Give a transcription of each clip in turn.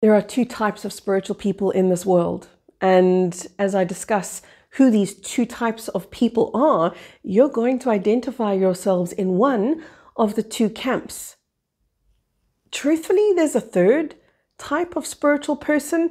There are two types of spiritual people in this world. And as I discuss who these two types of people are, you're going to identify yourselves in one of the two camps. Truthfully, there's a third type of spiritual person.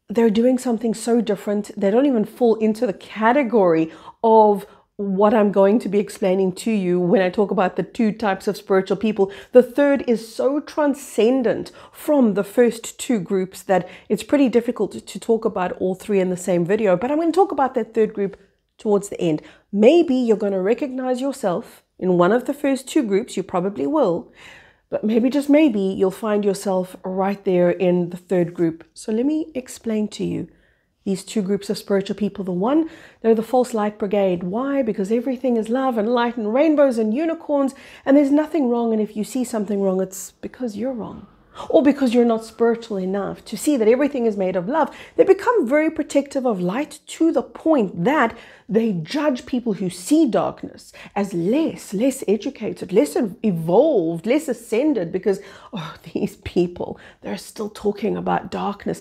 They're doing something so different. They don't even fall into the category of what I'm going to be explaining to you when I talk about the two types of spiritual people. The third is so transcendent from the first two groups that it's pretty difficult to talk about all three in the same video. But I'm going to talk about that third group towards the end. Maybe you're going to recognize yourself in one of the first two groups. You probably will. But maybe, just maybe, you'll find yourself right there in the third group. So let me explain to you these two groups of spiritual people. The one, they're the false light brigade. Why? Because everything is love and light and rainbows and unicorns, and there's nothing wrong. And if you see something wrong, it's because you're wrong, or because you're not spiritual enough to see that everything is made of love. They become very protective of light to the point that they judge people who see darkness as less educated, less evolved, less ascended, because, oh, these people, they're still talking about darkness.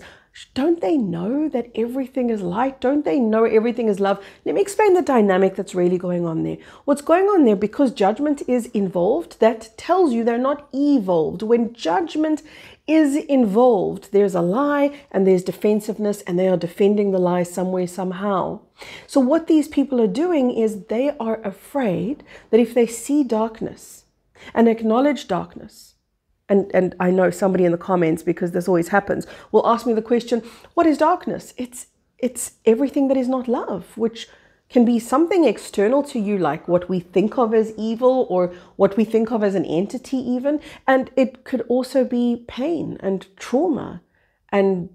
Don't they know that everything is light? Don't they know everything is love? Let me explain the dynamic that's really going on there. What's going on there, because judgment is involved, that tells you they're not evolved. When judgment is involved, there's a lie and there's defensiveness, and they are defending the lie somewhere, somehow. So what these people are doing is they are afraid that if they see darkness and acknowledge darkness, and I know somebody in the comments, because this always happens, will ask me the question, what is darkness? It's everything that is not love, which can be something external to you, like what we think of as evil or what we think of as an entity even. And it could also be pain and trauma and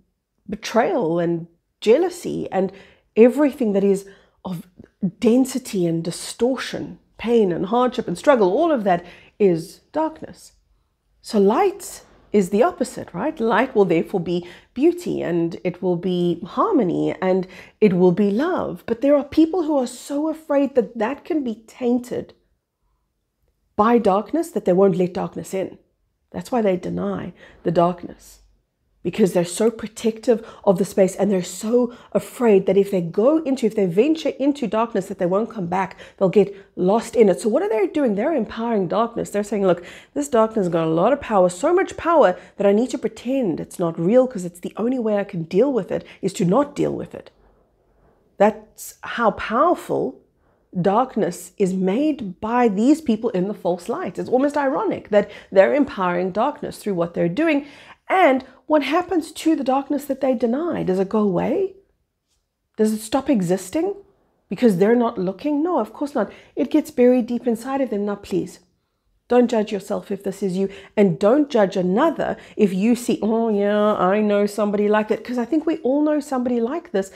betrayal and jealousy and everything that is of density and distortion, pain and hardship and struggle. All of that is darkness. So light is the opposite, right? Light will therefore be beauty, and it will be harmony, and it will be love. But there are people who are so afraid that that can be tainted by darkness that they won't let darkness in. That's why they deny the darkness, because they're so protective of the space, and they're so afraid that if they venture into darkness, that they won't come back. They'll get lost in it. So what are they doing? They're empowering darkness. They're saying, look, this darkness has got a lot of power, so much power that I need to pretend it's not real, because it's the only way I can deal with it is to not deal with it. That's how powerful darkness is made by these people in the false light. It's almost ironic that they're empowering darkness through what they're doing. And what happens to the darkness that they deny? Does it go away? Does it stop existing because they're not looking? No, of course not. It gets buried deep inside of them. Now, please, don't judge yourself if this is you, and don't judge another if you see, oh yeah, I know somebody like that, because I think we all know somebody like this,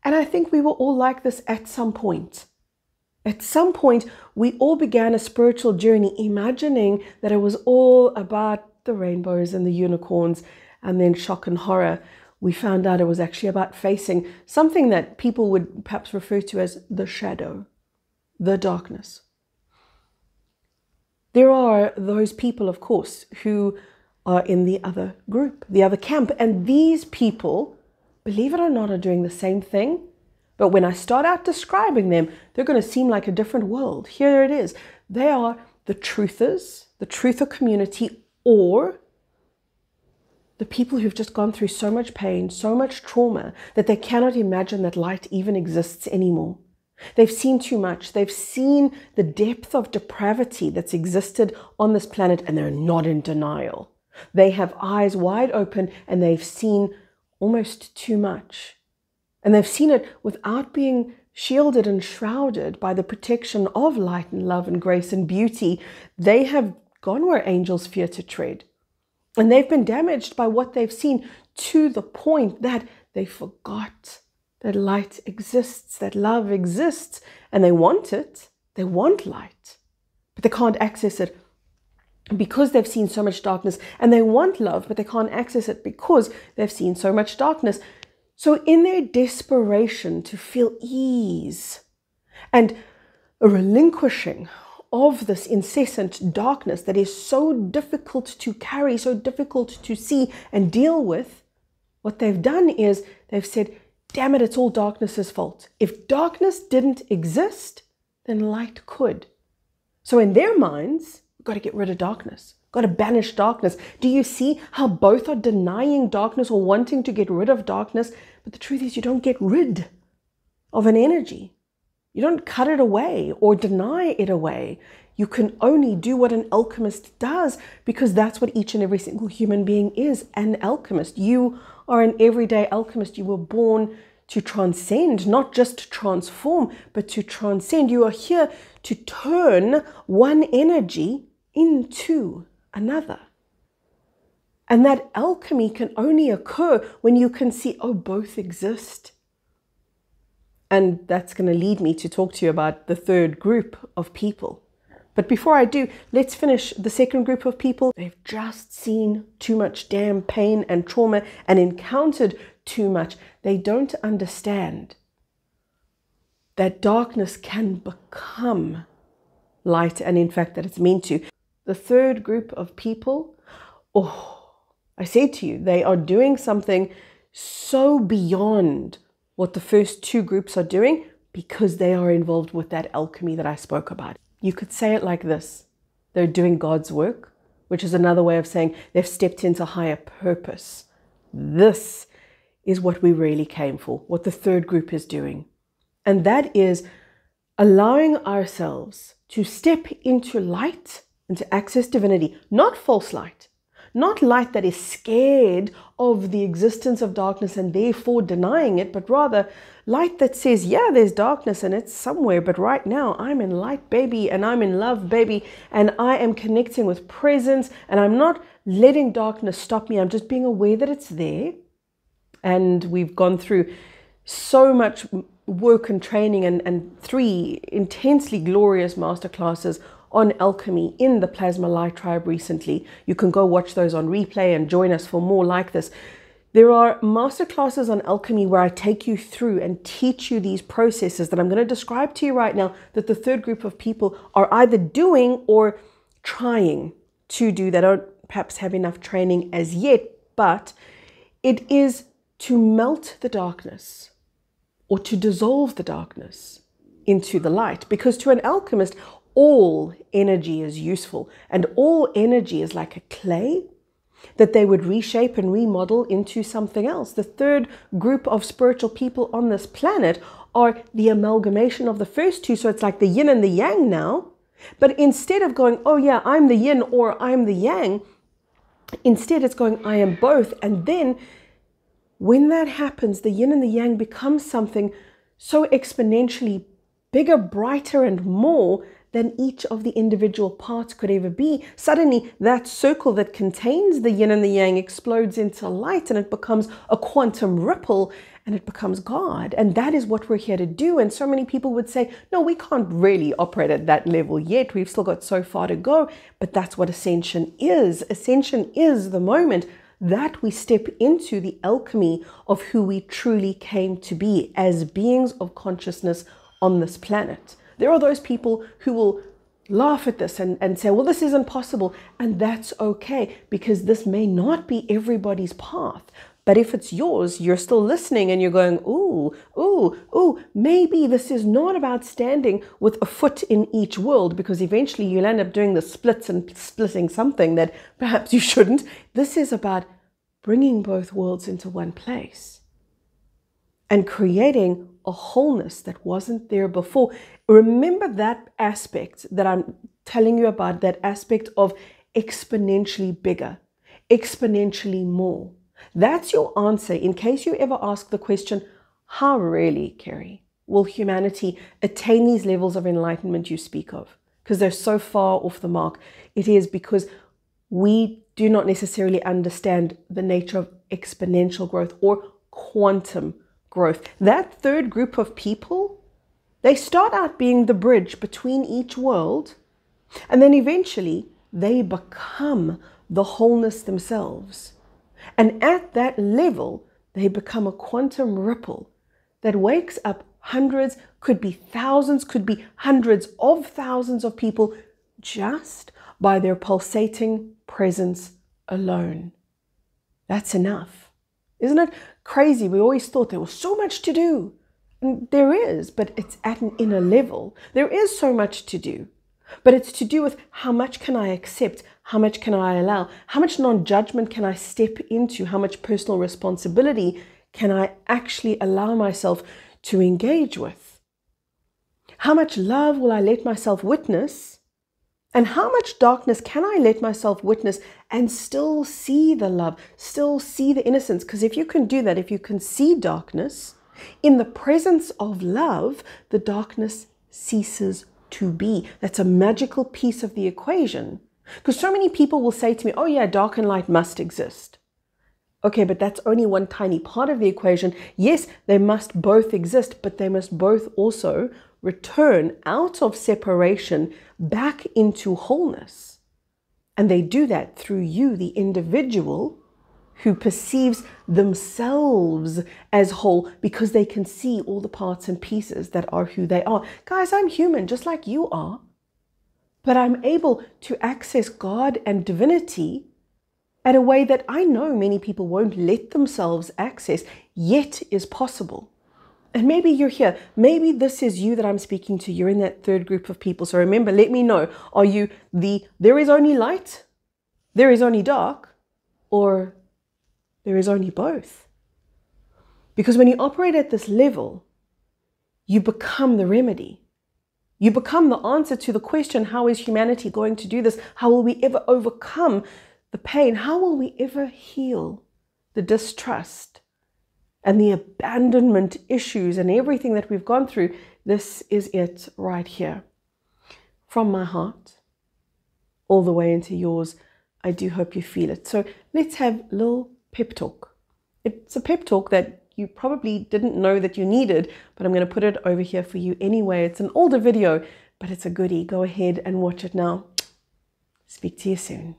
and I think we were all like this at some point. At some point, we all began a spiritual journey imagining that it was all about the rainbows and the unicorns, and then shock and horror, we found out it was actually about facing something that people would perhaps refer to as the shadow, the darkness. There are those people, of course, who are in the other group, the other camp, and these people, believe it or not, are doing the same thing. But when I start out describing them, they're going to seem like a different world. Here it is. They are the truthers, the truther community, or the people who've just gone through so much pain, so much trauma, that they cannot imagine that light even exists anymore. They've seen too much. They've seen the depth of depravity that's existed on this planet, and they're not in denial. They have eyes wide open, and they've seen almost too much. And they've seen it without being shielded and shrouded by the protection of light and love and grace and beauty. They have gone where angels fear to tread. And they've been damaged by what they've seen, to the point that they forgot that light exists, that love exists, and they want it. They want light, but they can't access it because they've seen so much darkness. And they want love, but they can't access it because they've seen so much darkness. So in their desperation to feel ease and a relinquishing of this incessant darkness that is so difficult to carry, so difficult to see and deal with, what they've done is they've said, damn it, it's all darkness's fault. If darkness didn't exist, then light could. So in their minds, we've got to get rid of darkness. Got to banish darkness. Do you see how both are denying darkness or wanting to get rid of darkness? But the truth is, you don't get rid of an energy. You don't cut it away or deny it away. You can only do what an alchemist does, because that's what each and every single human being is, an alchemist. You are an everyday alchemist. You were born to transcend, not just to transform, but to transcend. You are here to turn one energy into another. And that alchemy can only occur when you can see, oh, both exist. And that's going to lead me to talk to you about the third group of people. But before I do, let's finish the second group of people. They've just seen too much damn pain and trauma and encountered too much. They don't understand that darkness can become light, and in fact that it's meant to. The third group of people, oh, I said to you, they are doing something so beyond what the first two groups are doing, because they are involved with that alchemy that I spoke about. You could say it like this: they're doing God's work, which is another way of saying they've stepped into higher purpose. This is what we really came for, what the third group is doing. And that is allowing ourselves to step into light and to access divinity, not false light, not light that is scared of the existence of darkness and therefore denying it, but rather light that says, yeah, there's darkness and it's somewhere, but right now I'm in light, baby, and I'm in love, baby, and I am connecting with presence, and I'm not letting darkness stop me. I'm just being aware that it's there. And we've gone through so much work and training and 3 intensely glorious masterclasses on alchemy in the Plasma Light Tribe recently. You can go watch those on replay and join us for more like this. There are masterclasses on alchemy where I take you through and teach you these processes that I'm going to describe to you right now, that the third group of people are either doing or trying to do. They don't perhaps have enough training as yet, but it is to melt the darkness or to dissolve the darkness into the light. Because to an alchemist, all energy is useful, and all energy is like a clay that they would reshape and remodel into something else. The third group of spiritual people on this planet are the amalgamation of the first two. So it's like the yin and the yang now. But instead of going, oh yeah, I'm the yin or I'm the yang, instead it's going, I am both. And then when that happens, the yin and the yang becomes something so exponentially bigger, brighter, and more than each of the individual parts could ever be. Suddenly, that circle that contains the yin and the yang explodes into light, and it becomes a quantum ripple, and it becomes God. And that is what we're here to do. And so many people would say, no, we can't really operate at that level yet. We've still got so far to go. But that's what ascension is. Ascension is the moment that we step into the alchemy of who we truly came to be as beings of consciousness on this planet. There are those people who will laugh at this and say, well, this isn't possible. And that's okay, because this may not be everybody's path. But if it's yours, you're still listening and you're going, ooh, ooh, ooh, maybe this is not about standing with a foot in each world, because eventually you'll end up doing the splits and splitting something that perhaps you shouldn't. This is about bringing both worlds into one place and creating a wholeness that wasn't there before. Remember that aspect that I'm telling you about, that aspect of exponentially bigger, exponentially more. That's your answer in case you ever ask the question, how really, Kerry, will humanity attain these levels of enlightenment you speak of? Because they're so far off the mark. It is because we do not necessarily understand the nature of exponential growth or quantum growth. That third group of people, they start out being the bridge between each world, and then eventually they become the wholeness themselves. And at that level, they become a quantum ripple that wakes up hundreds, could be thousands, could be hundreds of thousands of people just by their pulsating presence alone. That's enough. Isn't it crazy? We always thought there was so much to do. And there is, but it's at an inner level. There is so much to do, but it's to do with how much can I accept? How much can I allow? How much non-judgment can I step into? How much personal responsibility can I actually allow myself to engage with? How much love will I let myself witness? And how much darkness can I let myself witness and still see the love, still see the innocence? Because if you can do that, if you can see darkness, in the presence of love, the darkness ceases to be. That's a magical piece of the equation. Because so many people will say to me, oh yeah, dark and light must exist. Okay, but that's only one tiny part of the equation. Yes, they must both exist, but they must both also return out of separation back into wholeness. And they do that through you, the individual, who perceives themselves as whole because they can see all the parts and pieces that are who they are. Guys, I'm human just like you are, but I'm able to access God and divinity at a way that I know many people won't let themselves access, yet is possible. And maybe you're here. Maybe this is you that I'm speaking to. You're in that third group of people. So remember, let me know. Are you there is only light, there is only dark, or there is only both? Because when you operate at this level, you become the remedy. You become the answer to the question, how is humanity going to do this? How will we ever overcome the pain? How will we ever heal the distrust and the abandonment issues and everything that we've gone through? This is it right here. From my heart, all the way into yours, I do hope you feel it. So let's have a little pep talk. It's a pep talk that you probably didn't know that you needed, but I'm going to put it over here for you anyway. It's an older video, but it's a goodie. Go ahead and watch it now. Speak to you soon.